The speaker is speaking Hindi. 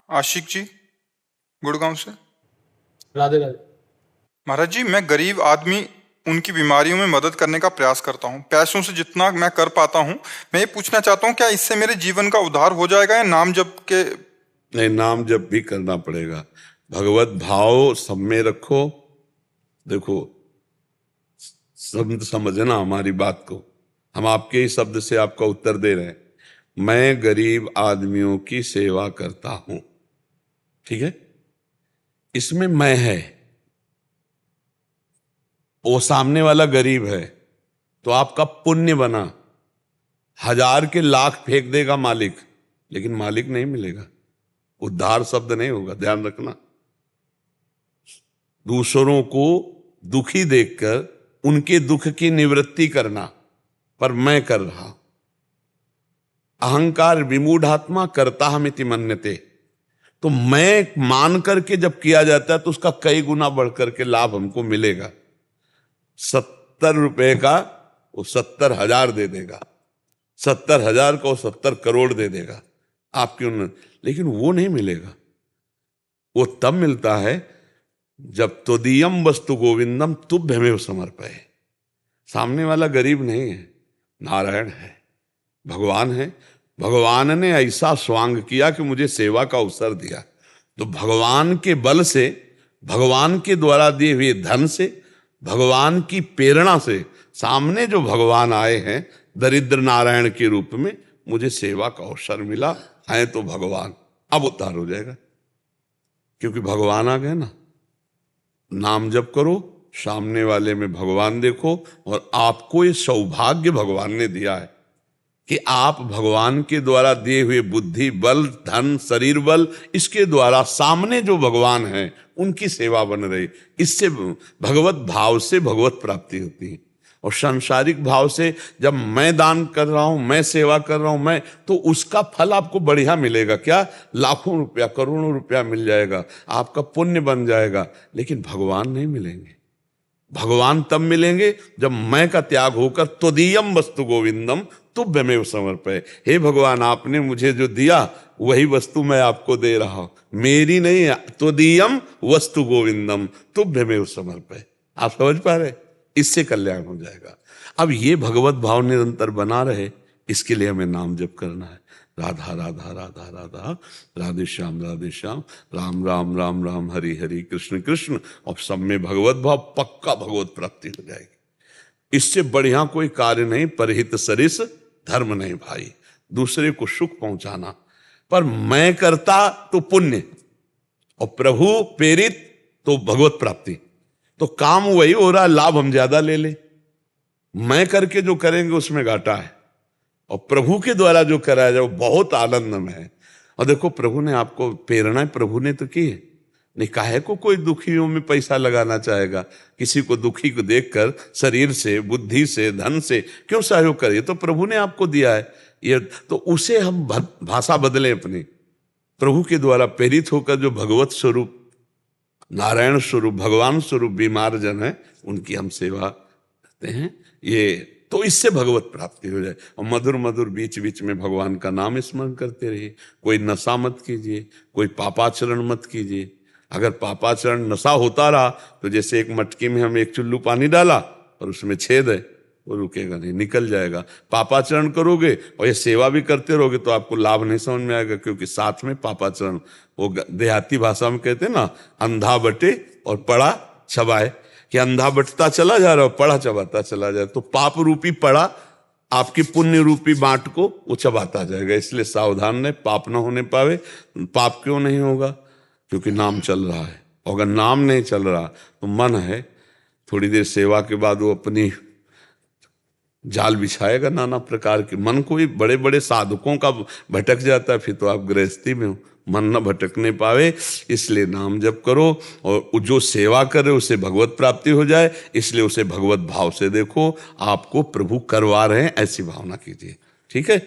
आशिक जी, गुड़गांव से। राधे राधे। महाराज जी, मैं गरीब आदमी उनकी बीमारियों में मदद करने का प्रयास करता हूँ, पैसों से जितना मैं कर पाता हूँ। मैं ये पूछना चाहता हूँ, क्या इससे मेरे जीवन का उद्धार हो जाएगा या नाम जप के? नहीं, नाम जप भी करना पड़ेगा। भगवत भाव सब में रखो। देखो, सब समझना हमारी बात को। हम आपके ही शब्द से आपका उत्तर दे रहे हैं। मैं गरीब आदमियों की सेवा करता हूं, ठीक है? इसमें मैं है, वो सामने वाला गरीब है, तो आपका पुण्य बना। 1000 के लाख फेंक देगा मालिक, लेकिन मालिक नहीं मिलेगा, उद्धार शब्द नहीं होगा, ध्यान रखना। दूसरों को दुखी देखकर उनके दुख की निवृत्ति करना, पर मैं कर रहा। अहंकार विमूढ़ात्मा करता हमिति मन्यते। तो मैं मान करके जब किया जाता है तो उसका कई गुना बढ़ करके लाभ हमको मिलेगा। 70 रुपए का वो 70,000 दे देगा, 70,000 को 70 करोड़ दे देगा आपकी उन्नति। लेकिन वो नहीं मिलेगा, वो तब मिलता है जब त्वदीयम वस्तु गोविंदम तुभ्यमेव समर्पये। सामने वाला गरीब नहीं है, नारायण है, भगवान है। भगवान ने ऐसा स्वांग किया कि मुझे सेवा का अवसर दिया। तो भगवान के बल से, भगवान के द्वारा दिए हुए धन से, भगवान की प्रेरणा से सामने जो भगवान आए हैं दरिद्र नारायण के रूप में, मुझे सेवा का अवसर मिला है। तो भगवान अब उद्धार हो जाएगा, क्योंकि भगवान आ गए ना। नाम जप करो, सामने वाले में भगवान देखो, और आपको ये सौभाग्य भगवान ने दिया है कि आप भगवान के द्वारा दिए हुए बुद्धि बल, धन, शरीर बल, इसके द्वारा सामने जो भगवान हैं उनकी सेवा बन रही। इससे भगवत भाव से भगवत प्राप्ति होती है। और सांसारिक भाव से जब मैं दान कर रहा हूं, मैं सेवा कर रहा हूं, मैं, तो उसका फल आपको बढ़िया मिलेगा। क्या? लाखों रुपया, करोड़ों रुपया मिल जाएगा, आपका पुण्य बन जाएगा। लेकिन भगवान नहीं मिलेंगे। भगवान तब मिलेंगे जब मैं का त्याग होकर त्वदीयम वस्तु गोविंदम तुभ्यमेव समर्पये। हे भगवान, आपने मुझे जो दिया वही वस्तु मैं आपको दे रहा हूं, मेरी नहीं है। त्वदीयम वस्तु गोविंदम तुभ्यमेव समर्पये। आप समझ पा रहे? इससे कल्याण हो जाएगा। अब ये भगवत भाव निरंतर बना रहे, इसके लिए हमें नाम जप करना है। राधा राधा राधा राधा, राधे श्याम राम राम राम राम, हरि हरि, कृष्ण कृष्ण। और सब में भगवत भाव, पक्का भगवत प्राप्ति हो जाएगी। इससे बढ़िया कोई कार्य नहीं। परहित सरिस धर्म नहीं भाई, दूसरे को सुख पहुंचाना। पर मैं करता तो पुण्य, और प्रभु प्रेरित तो भगवत प्राप्ति। तो काम वही हो रहा, लाभ हम ज्यादा ले ले। मैं करके जो करेंगे उसमें घाटा है, और प्रभु के द्वारा जो कराया जाए वो बहुत आनंदमय है। और देखो, प्रभु ने आपको प्रेरणा, प्रभु ने तो की है। नहीं, काहे को कोई दुखियों में पैसा लगाना चाहेगा? किसी को दुखी को देखकर शरीर से, बुद्धि से, धन से क्यों सहयोग करे? तो प्रभु ने आपको दिया है ये, तो उसे हम भाषा बदलें अपनी। प्रभु के द्वारा प्रेरित होकर जो भगवत स्वरूप, नारायण स्वरूप, भगवान स्वरूप बीमार जन है, उनकी हम सेवा करते हैं। ये तो इससे भगवत प्राप्ति हो जाए। और मधुर मधुर बीच बीच में भगवान का नाम स्मरण करते रहिए। कोई नशा मत कीजिए, कोई पापाचरण मत कीजिए। अगर पापाचरण नशा होता रहा तो जैसे एक मटकी में हम एक चुल्लू पानी डाला और उसमें छेद है, वो रुकेगा नहीं, निकल जाएगा। पापाचरण करोगे और ये सेवा भी करते रहोगे तो आपको लाभ नहीं समझ में आएगा, क्योंकि साथ में पापाचरण, वो देहाती भाषा में कहते हैं ना, अंधा बटे और पड़ा चबाए। कि अंधा बटता चला जा रहा है, पड़ा चबाता चला जाए, तो पाप रूपी पड़ा आपकी पुण्य रूपी बांट को वो चबाता जाएगा। इसलिए सावधान रहे, पाप ना होने पावे। पाप क्यों नहीं होगा? क्योंकि नाम चल रहा है। और अगर नाम नहीं चल रहा तो मन है, थोड़ी देर सेवा के बाद वो अपनी जाल बिछाएगा नाना प्रकार के। मन कोई बड़े बड़े साधकों का भटक जाता है, फिर तो आप गृहस्थी में हो, मन न भटकने पावे। इसलिए नाम जप करो, और जो सेवा करे उसे भगवत प्राप्ति हो जाए, इसलिए उसे भगवत भाव से देखो। आपको प्रभु करवा रहे हैं, ऐसी भावना कीजिए। ठीक है?